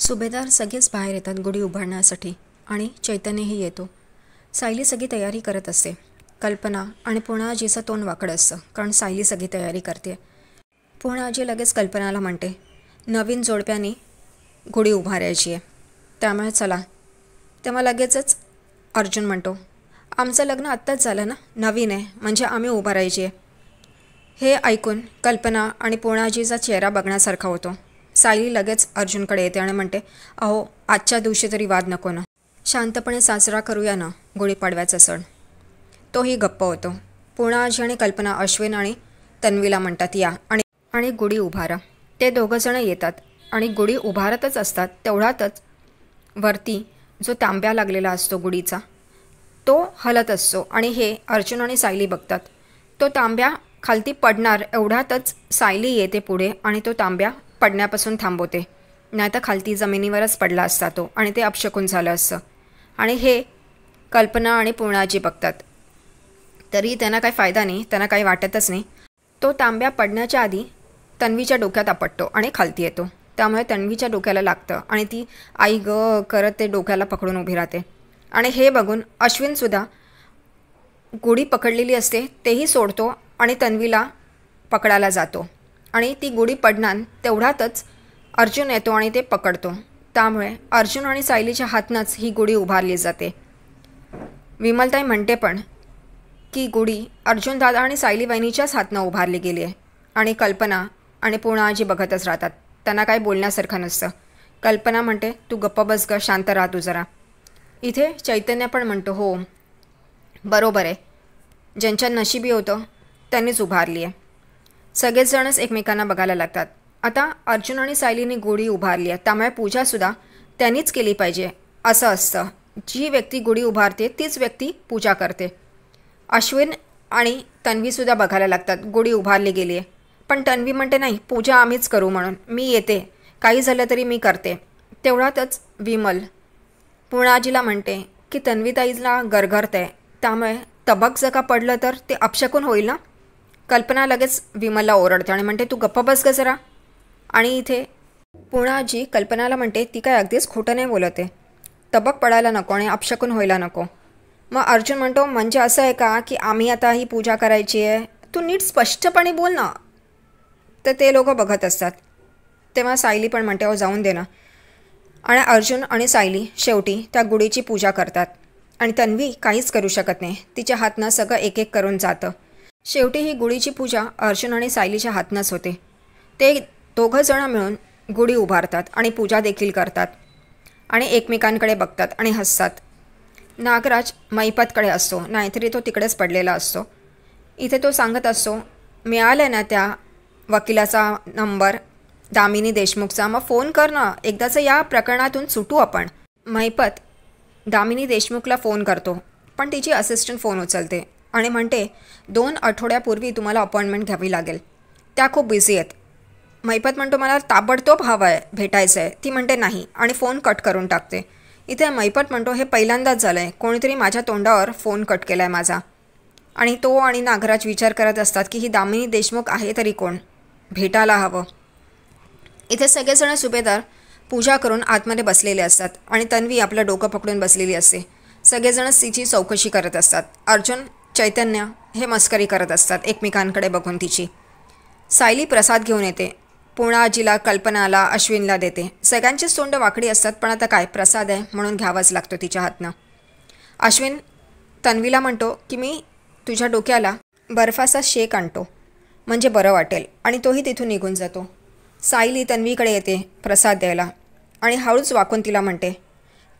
सुभेदार सगळेच बाहेर येतात गुढी उभारण्यासाठी आणि चैतन्यही येतो. सायली सगळी तयारी करत असते. कल्पना आणि पूर्णाजीचं तोंड वाकडं असतं कारण सायली सगळी तयारी करते. पूर्णाजी लगेच कल्पनाला म्हणते, नवीन जोडप्यानी गुढी उभारायची आहे, त्यामुळे चला. तेव्हा लगेचच अर्जुन म्हणतो, आमचं लग्न आत्ताच झालं ना, नवीन आहे म्हणजे आम्ही उभारायची आहे. हे ऐकून कल्पना आणि पूर्णाजीचा चेहरा बघण्यासारखा होतो. सायली लगेच अर्जुनकडे येते आणि म्हणते, अहो आजच्या दिवशी तरी वाद नको ना, शांतपणे साजरा करूया ना गुढीपाडव्याचा सण. तोही गप्प होतो. पूर्णाजी आणि कल्पना अश्विन आणि तन्वीला म्हणतात या आणि गुढी उभारा. ते दोघंजणं येतात आणि गुढी उभारतच असतात. तेवढ्यातच वरती जो तांब्या लागलेला असतो गुढीचा तो हलत असतो आणि हे अर्जुन आणि सायली बघतात. तो तांब्या खालती पडणार एवढ्यातच सायली येते पुढे आणि तो तांब्या पडण्यापासून थांबवते. नाही तर खालती जमिनीवरच पडला असता तो आणि ते अपशकून झालं असतं. आणि हे कल्पना आणि पूर्णाजी बघतात. तरी त्यांना काही फायदा नाही, त्यांना काही वाटतच नाही. तो तांब्या पडण्याच्या आधी तन्वीच्या डोक्यात आपटतो आणि खालती येतो. त्यामुळे तन्वीच्या डोक्याला लागतं आणि ती आई ग करत ते डोक्याला पकडून उभी राहते. आणि हे बघून अश्विनसुद्धा गुढी पकडलेली असते तेही सोडतो आणि तन्वीला पकडायला जातो. आणि ती गुढी पडणार तेवढ्यातच अर्जुन येतो आणि ते पकडतो. त्यामुळे अर्जुन आणि सायलीच्या हातनंच ही गुढी उभारली जाते. विमलताई म्हणते पण की गुढी अर्जुन दादा आणि सायली वहिनीच्याच हातनं उभारली गेली आहे. आणि कल्पना आणि पूर्णाजी बघतच राहतात. त्यांना काही बोलण्यासारखं नसतं. कल्पना म्हणते, तू गप्प बस ग, शांत राहा तू जरा. इथे चैतन्य पण म्हणतो, हो बरोबर आहे, ज्यांच्या नशिबी होतं त्यांनीच उभारली आहे. सगळेजणच एकमेकांना बघायला लागतात. आता अर्जुन आणि सायलीने गुढी उभारली आहे त्यामुळे पूजासुद्धा त्यांनीच केली पाहिजे असं असतं. जी व्यक्ती गुढी उभारते तीच व्यक्ती पूजा करते. अश्विन आणि तन्वीसुद्धा बघायला लागतात गुढी उभारली गेली आहे. पण तन्वी म्हणते, नाही पूजा आम्हीच करू म्हणून, मी येते, काही झालं तरी मी करते. तेवढ्यातच विमल पूर्णाजीला म्हणते की तन्वीताईला गरगरत आहे, त्यामुळे तबक जर का पडलं तर ते अपशकून होईल ना. कल्पना लगेच विमलला ओरडते आणि म्हणते, तू गप्प बस ग जरा. आणि इथे पूर्णाजी कल्पनाला म्हणते, ती काय अगदीच खोटं नाही बोलते, तबक पडायला नको आणि अपशकून व्हायला नको. मग अर्जुन म्हणतो, म्हणजे असं आहे का की आम्ही आता ही पूजा करायची आहे, तू नीट स्पष्टपणे बोल ना. तर ते लोकं बघत असतात. तेव्हा सायली पण म्हणते, अहो जाऊन दे ना. आणि अर्जुन आणि सायली शेवटी त्या गुढीची पूजा करतात. आणि तन्वी काहीच करू शकत नाही, तिच्या हातनं सगळं एक एक करून जातं. शेवटी ही गुढीची पूजा अर्जुन आणि सायलीच्या हातनंच होते. ते दोघंजणं मिळून गुढी उभारतात आणि पूजा देखील करतात आणि एकमेकांकडे बघतात आणि हसतात. नागराज मैपतकडे असतो, नाहीतरी तो तिकडेच पडलेला असतो. इथे तो सांगत असतो, मिळालं ना त्या वकिलाचा नंबर दामिनी देशमुखचा, मग फोन कर ना, एकदाचं या प्रकरणातून सुटू आपण. मैपत दामिनी देशमुखला फोन करतो पण तिची असिस्टंट फोन उचलते आणि म्हणते, 2 आठवड्यापूर्वी तुम्हाला अपॉइंटमेंट घ्यावी लागेल, त्या खूप बिझी आहेत. मैपत म्हणतो, मला ताबडतोब हवं आहे, भेटायचं आहे. ती म्हणते नाही आणि फोन कट करून टाकते. इथे मैपत म्हणतो, हे पहिल्यांदाच झालं आहे, कोणीतरी माझ्या तोंडावर फोन कट केला आहे माझा. आणि तो आणि नागराज विचार करत असतात की ही दामिनी देशमुख आहे तरी कोण, भेटायला हवं. इथे सगळेजण सुभेदार पूजा करून आतमध्ये बसलेले असतात आणि तन्वी आपलं डोकं पकडून बसलेली असते. सगळेजणच तिची चौकशी करत असतात. अर्जुन, चैतन्य हे मस्करी करत असतात एकमेकांकडे बघून तिची. सायली प्रसाद घेऊन येते. पूर्णाजीला, कल्पनाला, अश्विनला देते. सगळ्यांचीच तोंड वाकडी असतात पण आता काय, प्रसाद आहे म्हणून घ्यावाच लागतो तिच्या हातनं. अश्विन तन्वीला म्हणतो की मी तुझ्या डोक्याला बर्फाचा शेक आणतो म्हणजे बरं वाटेल आणि तोही तिथून निघून जातो. सायली तन्वीकडे येते प्रसाद द्यायला आणि हळूच वाकून तिला म्हणते,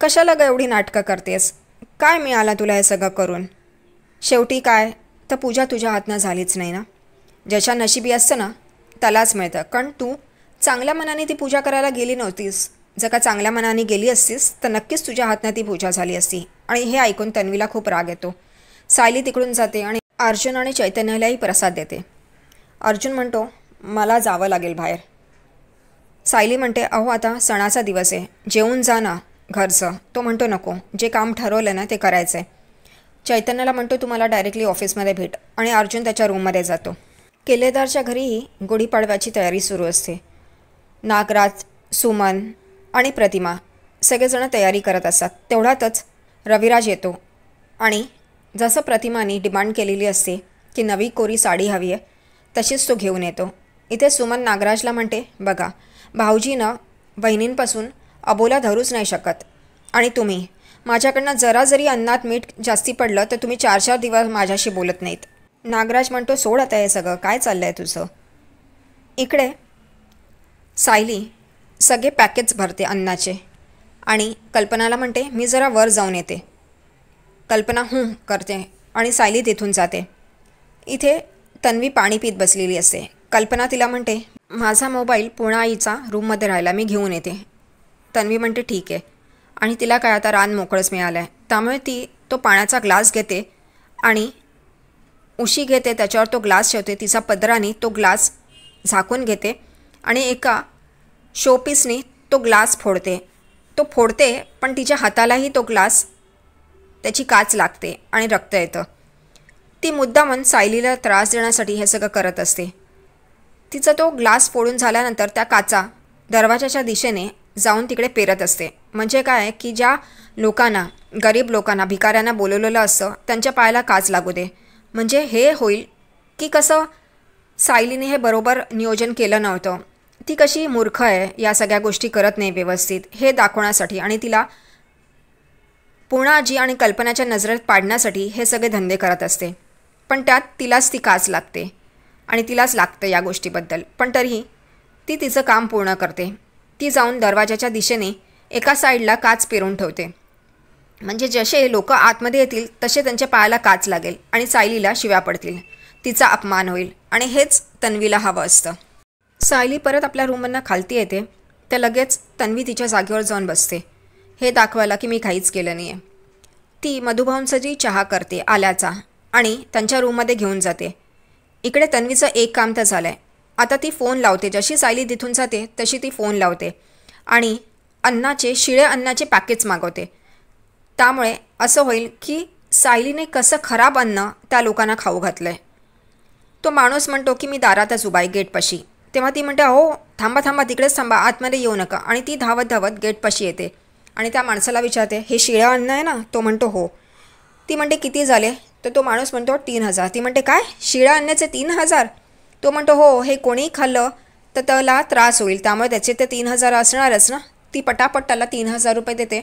कशाला ग एवढी नाटकं करतेस, काय मिळाला तुला हे सगळं करून. शेवटी काय तर पूजा तुझ्या हातनं झालीच नाही ना. ज्याच्या नशिबी असतं ना त्यालाच मिळतं, कारण तू चांगल्या मनाने ती पूजा करायला गेली नव्हतीस. जर का चांगल्या मनाने गेली असतीस तर नक्कीच तुझ्या हातनं ती पूजा झाली असती. आणि हे ऐकून तन्वीला खूप राग येतो. सायली तिकडून जाते आणि अर्जुन आणि चैतन्यालाही प्रसाद देते. अर्जुन म्हणतो, मला जावं लागेल बाहेर. सायली म्हणते, अहो आता सणाचा दिवस आहे, जेवून जा ना घरचं. तो म्हणतो, नको, जे काम ठरवलं ना ते करायचं आहे. चैतन्याला म्हणतो, तू मला डायरेक्टली ऑफिसमध्ये भेट. आणि अर्जुन त्याच्या रूममध्ये जातो. केलेदारच्या घरीही गुढीपाडव्याची तयारी सुरू असते. नागराज, सुमन आणि प्रतिमा सगळेजण तयारी करत असतात. तेवढ्यातच रविराज येतो आणि जसं प्रतिमाने डिमांड केलेली असते की नवी कोरी साडी हवी आहे तशीच तो घेऊन येतो. इथे सुमन नागराजला म्हणते, बघा भाऊजीनं बहिणींपासून अबोला धरूच नाही शकत आणि तुम्ही माझ्याकडनं जरा जरी अन्नात मीठ जास्ती पडलं तर तुम्ही 4-4 दिवस माझ्याशी बोलत नाहीत. नागराज म्हणतो, सोड आता हे सगळं, काय चाललं आहे तुझं. इकडे सायली सगळे पॅकेट्स भरते अन्नाचे आणि कल्पनाला म्हणते, मी जरा वर जाऊन येते. कल्पना करते आणि सायली तिथून जाते. इथे तन्वी पाणी पित बसलेली असते. कल्पना तिला म्हणते, माझा मोबाईल पूर्णा आईचा रूममध्ये राहिला, मी घेऊन येते. तन्वी म्हणते ठीक आहे. आणि तिला काय आता रान मोकळंच मिळालं आहे, त्यामुळे ती तो पाण्याचा ग्लास घेते आणि उशी घेते, त्याच्यावर तो ग्लास ठेवते. तिचा पदराने तो ग्लास झाकून घेते आणि एका शोपीसने तो ग्लास फोडते. तो फोडते पण तिच्या हातालाही तो ग्लास त्याची काच लागते आणि रक्त येतं. ती मुद्दामून सायलीला त्रास देण्यासाठी हे सगळं करत असते. तिचा तो ग्लास फोडून झाल्यानंतर त्या काचा दरवाजाच्या दिशेने जाऊन तिकडे पेरत असते. म्हणजे काय की ज्या लोकांना, गरीब लोकांना, भिकाऱ्यांना बोलवलेलं असतं त्यांच्या पायाला काच लागू दे. म्हणजे हे होईल की कसं सायलीने हे बरोबर नियोजन केलं नव्हतं, ती कशी मूर्ख आहे, या सगळ्या गोष्टी करत नाही व्यवस्थित, हे दाखवण्यासाठी आणि तिला पूर्णाजी आणि कल्पनाच्या नजरेत पाडण्यासाठी हे सगळे धंदे करत असते. पण त्यात तिलाच ती काच लागते आणि तिलाच लागतं या गोष्टीबद्दल. पण तरीही ती तिचं काम पूर्ण करते. ती जाऊन दरवाजाच्या दिशेने एका साईडला काच पेरून ठेवते. म्हणजे जसे लोक आतमध्ये येतील तसे त्यांच्या पायाला काच लागेल आणि सायलीला शिव्या पडतील, तिचा अपमान होईल आणि हेच तन्वीला हवं असतं. सायली परत आपल्या रूममधनं खालती येते तर लगेच तन्वी तिच्या जागेवर जाऊन बसते, हे दाखवायला की मी काहीच केलं नाही आहे. ती मधुभाऊंसाठी चहा करते आल्याचा आणि त्यांच्या रूममध्ये घेऊन जाते. इकडे तन्वीचं एक काम तर झालं आहे. आता ती फोन लावते. जशी सायली तिथून जाते तशी ती फोन लावते आणि शिळे अन्नाचे पॅकेट्स मागवते. त्यामुळे असं होईल की सायलीने कसं खराब अन्न त्या लोकांना खाऊ घातलं आहे. तो माणूस म्हणतो की मी दारातच उभा आहे गेटपाशी. तेव्हा ती म्हणते, हो थांबा तिकडेच थांबा, आतमध्ये येऊ नका. आणि ती धावत धावत गेटपाशी येते आणि त्या माणसाला विचारते, हे शिळं अन्न आहे ना. तो म्हणतो हो. ती म्हणते किती झाले. तर तो माणूस म्हणतो 3,000. ती म्हणते काय, शिळ्या अन्नाचे 3,000. तो म्हणतो हो, हे कोणीही खाल्लं तर त्याला त्रास होईल, त्यामुळे त्याचे ते 3,000 असणारच ना. ती पटापट त्याला 3,000 रुपये देते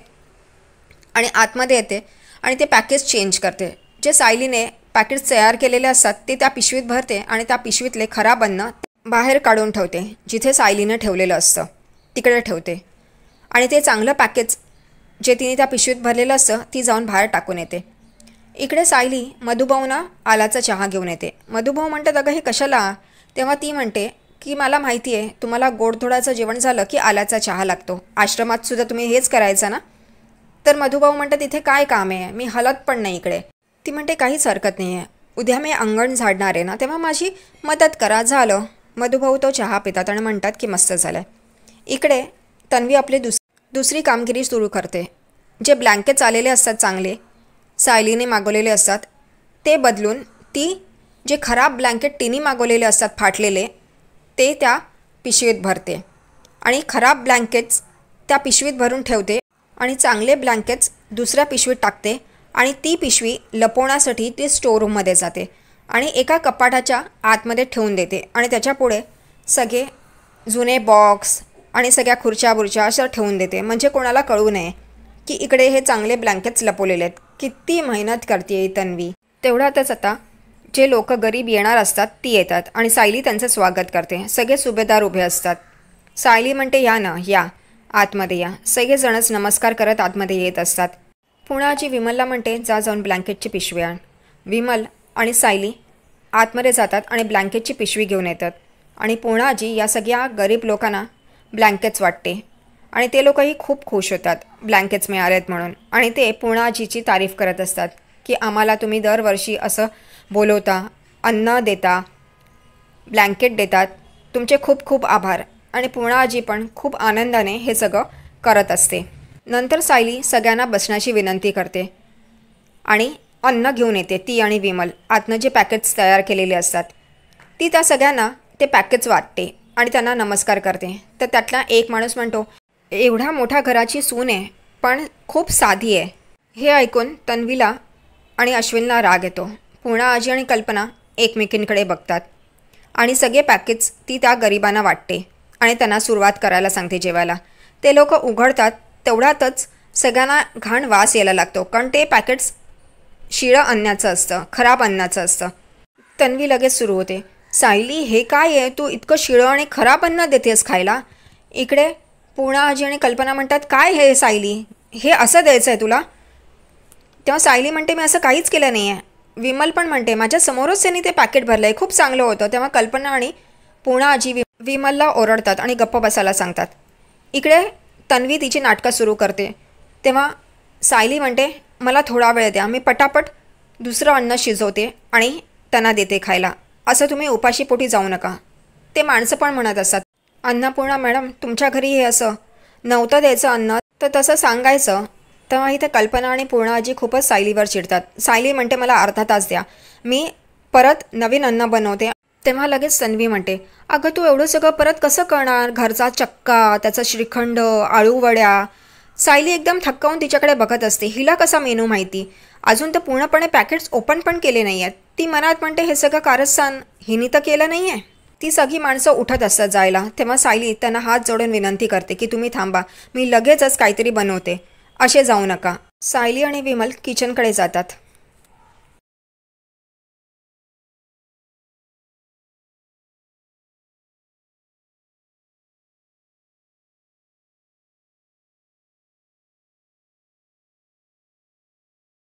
आणि आतमध्ये येते आणि ते पॅकेज चेंज करते. जे सायलीने पॅकेट्स तयार केलेले असतात ते त्या पिशवीत भरते आणि त्या पिशवीतले खराब अन्न बाहेर काढून ठेवते, जिथे सायलीनं ठेवलेलं असतं तिकडे ठेवते. आणि ते चांगलं पॅकेज जे तिने त्या पिशवीत भरलेलं असतं ती जाऊन बाहेर टाकून येते. इकडे सायली मधुभाऊंना आलाचा चहा घेऊन येते. मधुभाऊ म्हणतात, अगं हे कशाला. तेव्हा ती म्हणते की मला माहिती आहे तुम्हाला गोडधोडाचं जेवण झालं की आल्याचा चहा लागतो, आश्रमात सुद्धा तुम्ही हेच करायचं ना. तर मधुभाऊ म्हणतात, इथे काय काम आहे, मी हलत पण नाही इकडे. ती म्हणते काहीच हरकत नाही आहे, उद्या मी अंगण झाडणार आहे ना, तेव्हा माझी मदत करा. झालं. मधुभाऊ तो चहा पितात आणि म्हणतात की मस्त झालं आहे. इकडे तन्वी आपली दुसरी कामगिरी सुरू करते. जे ब्लँकेट्स आलेले असतात चांगले सायलीने मागवलेले असतात ते बदलून ती जे खराब ब्लँकेट तिने मागवलेले असतात फाटलेले ते त्या पिशवीत भरते आणि खराब ब्लँकेट्स त्या पिशवीत भरून ठेवते आणि चांगले ब्लँकेट्स दुसऱ्या पिशवीत टाकते आणि ती पिशवी लपवण्यासाठी ती स्टोअरूममध्ये जाते आणि एका कपाटाच्या आतमध्ये ठेवून देते आणि त्याच्यापुढे सगळे जुने बॉक्स आणि सगळ्या खुर्च्या बुर्च्या अशा ठेवून देते, म्हणजे कोणाला कळू नये की इकडे हे चांगले ब्लँकेट्स लपवलेले आहेत. किती मेहनत करते तन्वी. तेवढ्यातच आता जे लोक गरीब येणार असतात ती येतात आणि सायली त्यांचं स्वागत करते. सगळे सुभेदार उभे असतात. सायली म्हणते, या ना, या आतमध्ये या. सगळेजणच नमस्कार करत आतमध्ये येत असतात. पुण्याची विमलला म्हणते, जाऊन ब्लँकेटची पिशवी आण. विमल आणि सायली आतमध्ये जातात आणि ब्लँकेटची पिशवी घेऊन येतात आणि पुण्याजी या सगळ्या गरीब लोकांना ब्लँकेट्स वाटते आणि ते लोकही खूप खुश होतात ब्लँकेट्स मिळालेत म्हणून. आणि ते पुण्याजीची तारीफ करत असतात की आम्हाला तुम्ही दरवर्षी असं बोलवता, अन्न देता, ब्लँकेट देतात, तुमचे खूप खूप आभार. आणि पुण्याजी पण खूप आनंदाने हे सगळं करत असते. नंतर सायली सगळ्यांना बसण्याची विनंती करते आणि अन्न घेऊन येते. ती आणि विमल आतनं जे पॅकेट्स तयार केलेले असतात ती त्या सगळ्यांना ते पॅकेट्स वाटते आणि त्यांना नमस्कार करते. तर त्यातला एक माणूस म्हणतो, एवढ्या मोठ्या घराची सून आहे, पण खूप साधी आहे. हे ऐकून तन्वीला आणि अश्विनला राग येतो. पूर्णा आजी आणि कल्पना एकमेकींकडे बघतात आणि सगळे पॅकेट्स ती त्या गरिबांना वाटते आणि त्यांना सुरुवात करायला सांगते जेवायला. ते लोक उघडतात तेवढ्यातच सगळ्यांना घाण वास यायला लागतो, कारण ते पॅकेट्स शिळं अन्नाचं असतं, खराब अन्नाचं असतं. तन्वी लगेच सुरू होते, सायली हे काय आहे, तू इतकं शिळं आणि खराब अन्न देतेस खायला. इकडे पूर्णा आजी आणि कल्पना म्हणतात, काय हे सायली, हे असं द्यायचं आहे तुला. तेव्हा सायली म्हणते, मी असं काहीच केलं नाही आहे. विमल पण म्हणते, माझ्या समोरच त्यांनी ते पॅकेट भरलं आहे, खूप चांगलं होतं. तेव्हा कल्पना आणि पूर्णा आजी विमलला ओरडतात आणि गप्प बसायला सांगतात. इकडे तन्वी तिची नाटकं सुरू करते. तेव्हा सायली म्हणते, मला थोडा वेळ द्या, मी पटापट दुसरं अन्न शिजवते आणि त्यांना देते खायला. असं तुम्ही उपाशीपोटी जाऊ नका. ते माणसं पण म्हणत असतात, अन्नपूर्णा मॅडम तुमच्या घरी हे असं नव्हतं द्यायचं अन्न, तर तसं सांगायचं. तेव्हा इथे कल्पना आणि पूर्णा आजी खूपच सायलीवर चिडतात. सायली म्हणते, मला अर्धा तास द्या, मी परत नवीन अन्न बनवते. तेव्हा लगेच तन्वी म्हणते, अगं तू एवढं सगळं परत कसं करणार, घरचा चक्का, त्याचा श्रीखंड, आळू वड्या. सायली एकदम थक्कावून तिच्याकडे बघत असते. हिला कसा मेनू माहिती, अजून तर पूर्णपणे पॅकेट्स ओपन पण केले नाही आहेत. ती मनात म्हणते, हे सगळं कारस्थान हिनी तर केलं नाही आहे. ती सगळी माणसं उठत असतात जायला. तेव्हा सायली त्यांना हात जोडून विनंती करते की तुम्ही थांबा, मी लगेचच काहीतरी बनवते, असे जाऊ नका. सायली आणि विमल किचनकडे जातात.